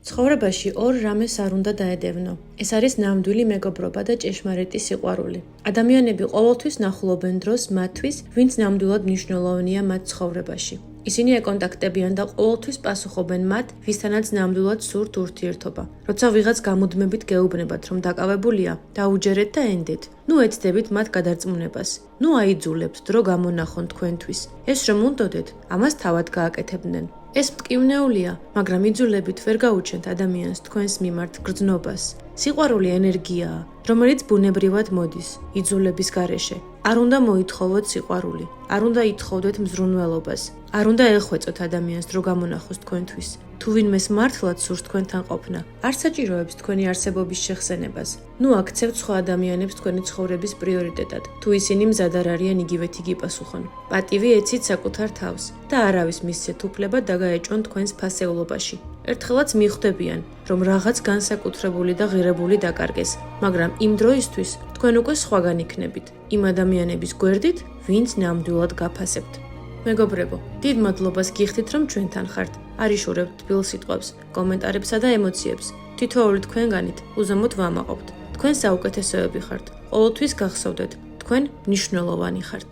ცხოვრებაში ორ რამეს არ უნდა დაედევნო. ეს არის ნამდვილი მეგობრობა და ჭეშმარიტი სიყვარული. ადამიანები ყოველთვის ნახულობენ დროს მათთვის, ვინც ნამდვილად მნიშვნელოვანია მათ ცხოვრებაში. ისინი ეკონტაქტებიან და ყოველთვის პასუხობენ მათ, ვისთანაც ნამდვილად სურთ ურთიერთობა. როცა ვიღაც გამუდმებით გეუბნებათ, რომ დაკავებულია, დაუჯერეთ და ენდეთ. ნუ ეცდებით მათ გადარწმუნებას. ნუ აიძულებთ დრო გამონახონ თქვენთვის. ეს რომ უნდოდეთ, ამას თავად გააკეთებდნენ. ეს მტკივნეულია, მაგრამ იძულებით ვერ გაუჩენთ ადამიანს თქვენს მიმართ გრძნობას. სიყვარული ენერგიაა, რომელიც ბუნებრივად მოდის, იძულების გარეშე. არ უნდა მოითხოვოთ სიყვარული, არ უნდა ითხოვდეთ მზრუნველობას, არ უნდა ელხვეწოთ ადამიანს დრო გამონახოს თქვენთვის. თუ ვინმეს მართლაც სურს თქვენთან ყოფნა, არ საჭიროებს თქვენი არსებობის შეხსენებას. ნუ აქცევთ სხვა ადამიანებს თქვენი ცხოვრების პრიორიტეტად, თუ ისინი მზად არ არიან იგივეთი გიპასუხონ. პატივი ეცით საკუთარ თავს და არავის მისცეთ უფლება დაგაეჭვან თქვენს ფასეულობაში. ერთხელაც მიხვდებიან, რომ რაღაც განსაკუთრებული და ღირებული დაკარგეს, მაგრამ იმ დროისთვის თქვენ უკვე სხვაგან იქნებით, იმ ადამიანების გვერდით, ვინც ნამდვილად გაფასებთ. მეგობრებო, დიდ მადლობას გიხდით, რომ ჩვენთან ხართ. არიშურებთ თბილ სიტყვებს, კომენტარებსა და ემოციებს. თითოეული თქვენგანით უზომოდ ვამაყობთ. თქვენ საუკეთესოები ხართ. ყოველთვის გახსოვდეთ, თქვენ მნიშვნელოვანი ხართ.